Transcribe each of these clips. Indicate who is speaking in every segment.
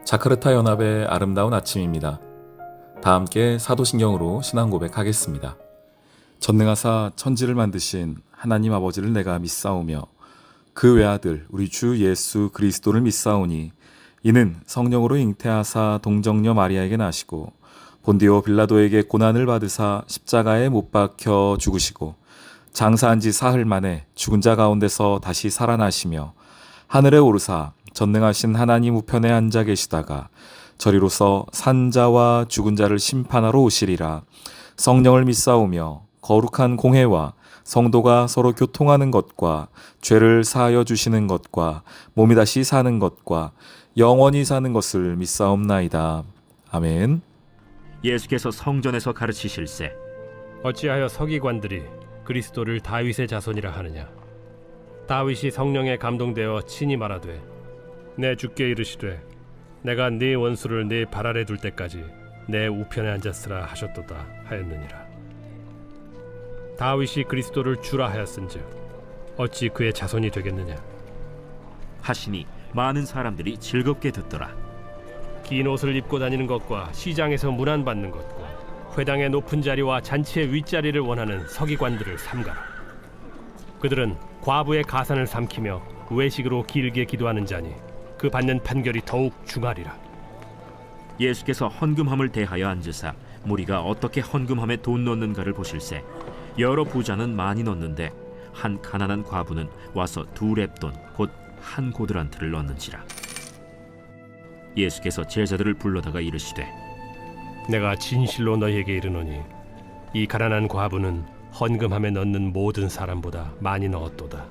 Speaker 1: 자카르타 연합의 아름다운 아침입니다. 다 함께 사도신경으로 신앙 고백하겠습니다. 전능하사 천지를 만드신 하나님 아버지를 내가 믿사오며 그 외아들 우리 주 예수 그리스도를 믿사오니 이는 성령으로 잉태하사 동정녀 마리아에게 나시고 본디오 빌라도에게 고난을 받으사 십자가에 못 박혀 죽으시고 장사한 지 사흘 만에 죽은 자 가운데서 다시 살아나시며 하늘에 오르사 전능하신 하나님 우편에 앉아 계시다가 저리로서 산자와 죽은 자를 심판하러 오시리라. 성령을 믿사오며 거룩한 공회와 성도가 서로 교통하는 것과 죄를 사하여 주시는 것과 몸이 다시 사는 것과 영원히 사는 것을 믿사옵나이다. 아멘.
Speaker 2: 예수께서 성전에서 가르치실세
Speaker 3: 어찌하여 서기관들이 그리스도를 다윗의 자손이라 하느냐? 다윗이 성령에 감동되어 친히 말하되 내 주께 이르시되 내가 네 원수를 네 발 아래 둘 때까지 내 우편에 앉았으라 하셨도다 하였느니라. 다윗이 그리스도를 주라 하였은즉 어찌 그의 자손이 되겠느냐?
Speaker 2: 하시니 많은 사람들이 즐겁게 듣더라.
Speaker 3: 긴 옷을 입고 다니는 것과 시장에서 문안 받는 것과 회당의 높은 자리와 잔치의 윗자리를 원하는 서기관들을 삼가라. 그들은 과부의 가산을 삼키며 외식으로 길게 기도하는 자니 그 받는 판결이 더욱 중하리라.
Speaker 2: 예수께서 헌금함을 대하여 앉으사 무리가 어떻게 헌금함에 돈 넣는가를 보실세 여러 부자는 많이 넣는데 한 가난한 과부는 와서 2렙돈 곧 한 고드란트를 넣는지라. 예수께서 제자들을 불러다가 이르시되
Speaker 3: 내가 진실로 너희에게 이르노니 이 가난한 과부는 헌금함에 넣는 모든 사람보다 많이 넣었도다.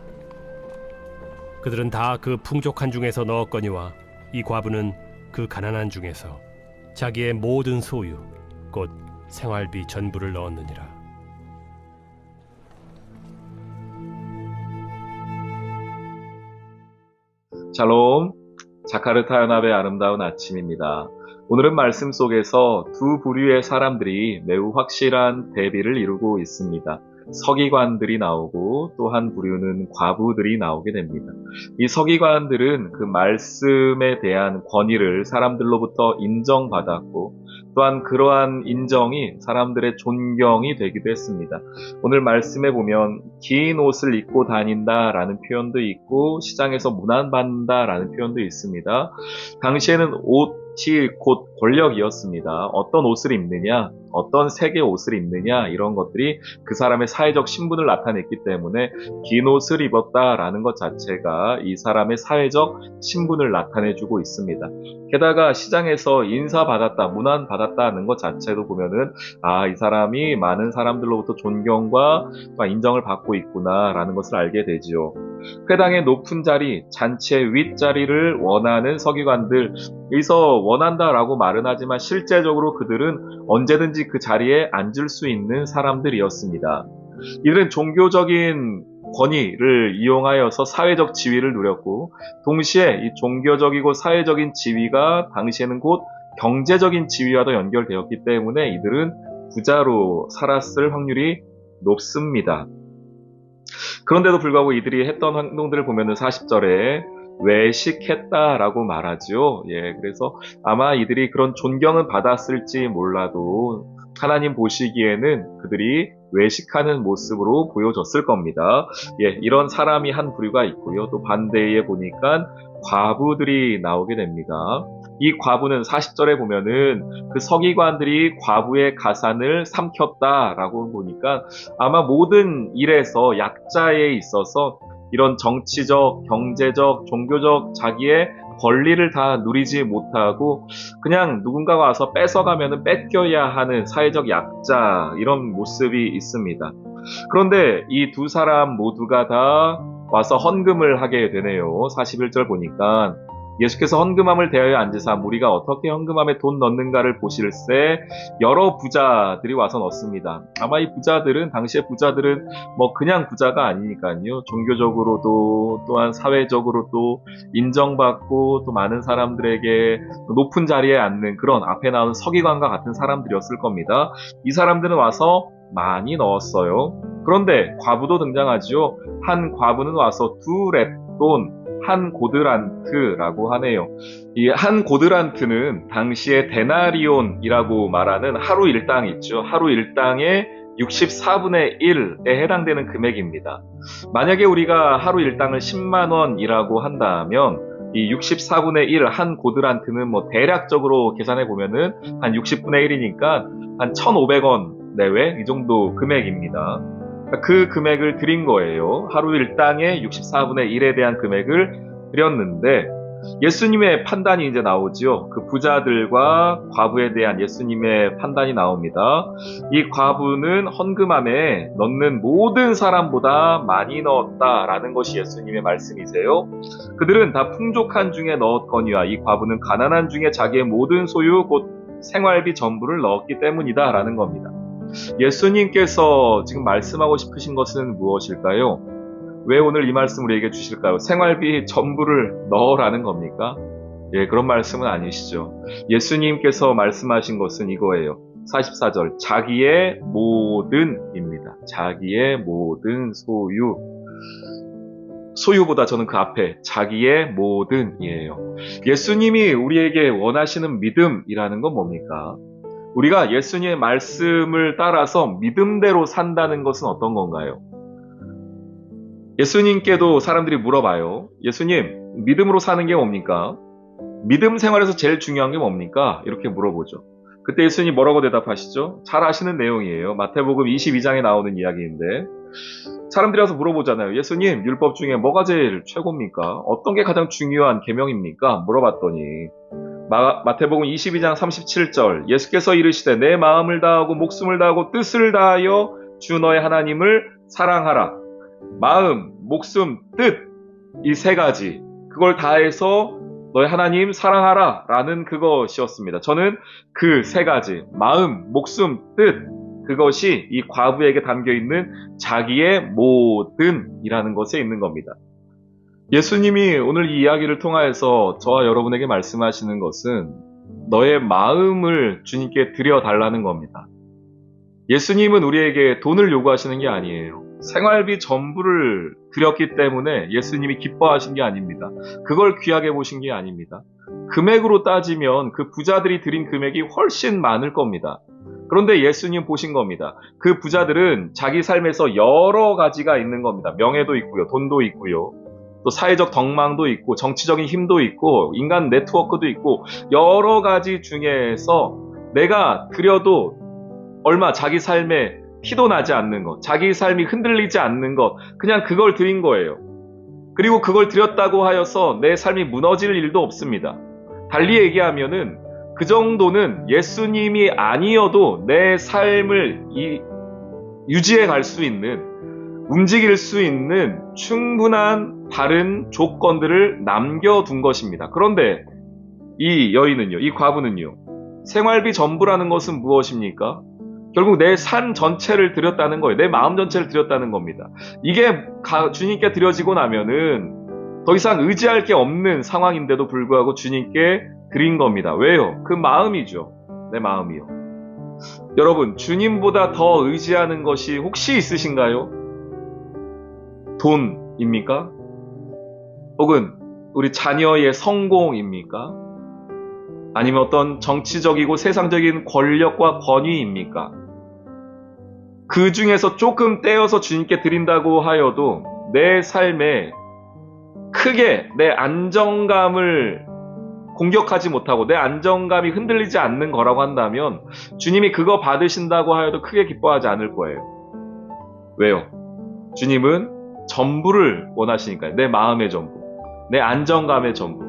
Speaker 3: 그들은 다 그 풍족한 중에서 넣었거니와 이 과부는 그 가난한 중에서 자기의 모든 소유 곧 생활비 전부를 넣었느니라.
Speaker 4: 샬롬, 자카르타 연합의 아름다운 아침입니다. 오늘은 말씀 속에서 두 부류의 사람들이 매우 확실한 대비를 이루고 있습니다. 서기관들이 나오고 또 한 부류는 과부들이 나오게 됩니다. 이 서기관들은 그 말씀에 대한 권위를 사람들로부터 인정받았고 또한 그러한 인정이 사람들의 존경이 되기도 했습니다. 오늘 말씀에 보면 긴 옷을 입고 다닌다라는 표현도 있고 시장에서 문안받는다라는 표현도 있습니다. 당시에는 옷이 곧 권력이었습니다. 어떤 옷을 입느냐, 어떤 색의 옷을 입느냐 이런 것들이 그 사람의 사회적 신분을 나타냈기 때문에 긴 옷을 입었다라는 것 자체가 이 사람의 사회적 신분을 나타내주고 있습니다. 게다가 시장에서 인사받았다, 문안받았다는 것 자체도 보면은 이 사람이 많은 사람들로부터 존경과 인정을 받고 있구나라는 것을 알게 되지요. 회당의 높은 자리, 잔치의 윗자리를 원하는 서기관들, 여기서 원한다라고 말은 하지만 실제적으로 그들은 언제든지 그 자리에 앉을 수 있는 사람들이었습니다. 이들은 종교적인 권위를 이용하여서 사회적 지위를 누렸고 동시에 이 종교적이고 사회적인 지위가 당시에는 곧 경제적인 지위와도 연결되었기 때문에 이들은 부자로 살았을 확률이 높습니다. 그런데도 불구하고 이들이 했던 행동들을 보면은 40절에 외식했다라고 말하죠. 그래서 아마 이들이 그런 존경은 받았을지 몰라도 하나님 보시기에는 그들이 외식하는 모습으로 보여졌을 겁니다. 이런 사람이 한 부류가 있고요. 또 반대에 보니까 과부들이 나오게 됩니다. 이 과부는 40절에 보면은 그 서기관들이 과부의 가산을 삼켰다라고 보니까 아마 모든 일에서 약자에 있어서 이런 정치적, 경제적, 종교적 자기의 권리를 다 누리지 못하고 그냥 누군가가 와서 뺏어가면은 뺏겨야 하는 사회적 약자 이런 모습이 있습니다. 그런데 이 두 사람 모두가 다 와서 헌금을 하게 되네요. 41절 보니까 예수께서 헌금함을 대하여 앉으사 무리가 어떻게 헌금함에 돈 넣는가를 보실새 여러 부자들이 와서 넣습니다. 아마 이 부자들은 당시의 부자들은 그냥 부자가 아니니까요. 종교적으로도 또한 사회적으로도 인정받고 또 많은 사람들에게 높은 자리에 앉는 그런 앞에 나오는 서기관과 같은 사람들이었을 겁니다. 이 사람들은 와서 많이 넣었어요. 그런데 과부도 등장하죠. 한 과부는 와서 2렙돈 한 고드란트라고 하네요. 이 한 고드란트는 당시에 데나리온이라고 말하는 하루 일당 있죠. 하루 일당의 64분의 1에 해당되는 금액입니다. 만약에 우리가 하루 일당을 10만 원이라고 한다면 이 64분의 1 한 고드란트는 뭐 대략적으로 계산해 보면은 한 60분의 1이니까 한 1,500원 내외 이 정도 금액입니다. 그 금액을 드린 거예요. 하루 일당의 64분의 1에 대한 금액을 드렸는데 예수님의 판단이 이제 나오죠. 그 부자들과 과부에 대한 예수님의 판단이 나옵니다. 이 과부는 헌금함에 넣는 모든 사람보다 많이 넣었다라는 것이 예수님의 말씀이세요. 그들은 다 풍족한 중에 넣었거니와 이 과부는 가난한 중에 자기의 모든 소유 곧 생활비 전부를 넣었기 때문이다라는 겁니다. 예수님께서 지금 말씀하고 싶으신 것은 무엇일까요? 왜 오늘 이 말씀 우리에게 주실까요? 생활비 전부를 넣으라는 겁니까? 예, 그런 말씀은 아니시죠. 예수님께서 말씀하신 것은 이거예요. 44절, 자기의 모든입니다. 자기의 모든 소유. 소유보다 저는 그 앞에 자기의 모든이에요. 예수님이 우리에게 원하시는 믿음이라는 건 뭡니까? 우리가 예수님의 말씀을 따라서 믿음대로 산다는 것은 어떤 건가요? 예수님께도 사람들이 물어봐요. 예수님, 믿음으로 사는 게 뭡니까? 믿음 생활에서 제일 중요한 게 뭡니까? 이렇게 물어보죠. 그때 예수님이 뭐라고 대답하시죠? 잘 아시는 내용이에요. 마태복음 22장에 나오는 이야기인데 사람들이 와서 물어보잖아요. 예수님, 율법 중에 뭐가 제일 최고입니까? 어떤 게 가장 중요한 계명입니까? 물어봤더니 마태복음 22장 37절 예수께서 이르시되 내 마음을 다하고 목숨을 다하고 뜻을 다하여 주 너의 하나님을 사랑하라. 마음, 목숨, 뜻 이 세 가지 그걸 다해서 너의 하나님 사랑하라 라는 그것이었습니다. 저는 그 세 가지 마음, 목숨, 뜻 그것이 이 과부에게 담겨있는 자기의 모든이라는 것에 있는 겁니다. 예수님이 오늘 이 이야기를 통하여서 저와 여러분에게 말씀하시는 것은 너의 마음을 주님께 드려달라는 겁니다. 예수님은 우리에게 돈을 요구하시는 게 아니에요. 생활비 전부를 드렸기 때문에 예수님이 기뻐하신 게 아닙니다. 그걸 귀하게 보신 게 아닙니다. 금액으로 따지면 그 부자들이 드린 금액이 훨씬 많을 겁니다. 그런데 예수님 보신 겁니다. 그 부자들은 자기 삶에서 여러 가지가 있는 겁니다. 명예도 있고요. 돈도 있고요. 또 사회적 덕망도 있고 정치적인 힘도 있고 인간 네트워크도 있고 여러 가지 중에서 내가 드려도 얼마 자기 삶에 티도 나지 않는 것, 자기 삶이 흔들리지 않는 것, 그냥 그걸 드린 거예요. 그리고 그걸 드렸다고 하여서 내 삶이 무너질 일도 없습니다. 달리 얘기하면은 그 정도는 예수님이 아니어도 내 삶을 유지해 갈 수 있는, 움직일 수 있는 충분한 다른 조건들을 남겨둔 것입니다. 그런데 이 여인은요, 이 과부는요, 생활비 전부라는 것은 무엇입니까? 결국 내 삶 전체를 드렸다는 거예요. 내 마음 전체를 드렸다는 겁니다. 이게 주님께 드려지고 나면은 더 이상 의지할 게 없는 상황인데도 불구하고 주님께 드린 겁니다. 왜요? 그 마음이죠. 내 마음이요. 여러분, 주님보다 더 의지하는 것이 혹시 있으신가요? 돈입니까? 혹은 우리 자녀의 성공입니까? 아니면 어떤 정치적이고 세상적인 권력과 권위입니까? 그 중에서 조금 떼어서 주님께 드린다고 하여도 내 삶에 크게 내 안정감을 공격하지 못하고 내 안정감이 흔들리지 않는 거라고 한다면 주님이 그거 받으신다고 하여도 크게 기뻐하지 않을 거예요. 왜요? 주님은 전부를 원하시니까요. 내 마음의 전부, 내 안정감의 전부,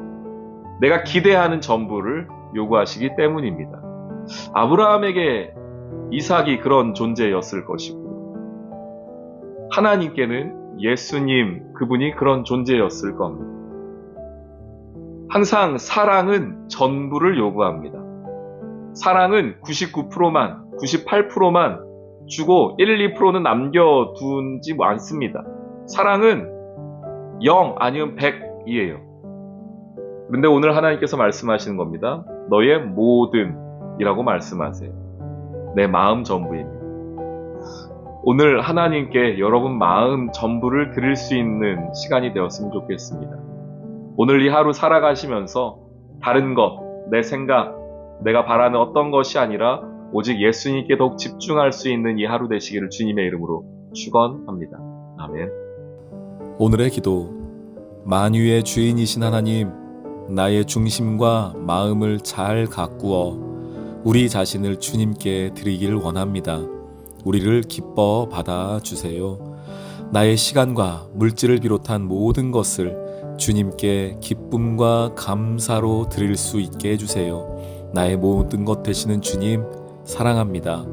Speaker 4: 내가 기대하는 전부를 요구하시기 때문입니다. 아브라함에게 이삭이 그런 존재였을 것이고 하나님께는 예수님 그분이 그런 존재였을 겁니다. 항상 사랑은 전부를 요구합니다. 사랑은 99%만, 98%만 주고 1, 2%는 남겨두지 않습니다. 사랑은 0 아니면 100이에요. 그런데 오늘 하나님께서 말씀하시는 겁니다. 너의 모든이라고 말씀하세요. 내 마음 전부입니다. 오늘 하나님께 여러분 마음 전부를 드릴 수 있는 시간이 되었으면 좋겠습니다. 오늘 이 하루 살아가시면서 다른 것, 내 생각, 내가 바라는 어떤 것이 아니라 오직 예수님께 더욱 집중할 수 있는 이 하루 되시기를 주님의 이름으로 축원합니다. 아멘.
Speaker 1: 오늘의 기도. 만유의 주인이신 하나님, 나의 중심과 마음을 잘 가꾸어 우리 자신을 주님께 드리길 원합니다. 우리를 기뻐 받아주세요. 나의 시간과 물질을 비롯한 모든 것을 주님께 기쁨과 감사로 드릴 수 있게 해주세요. 나의 모든 것 되시는 주님, 사랑합니다.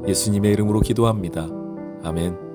Speaker 1: 예수님의 이름으로 기도합니다. 아멘.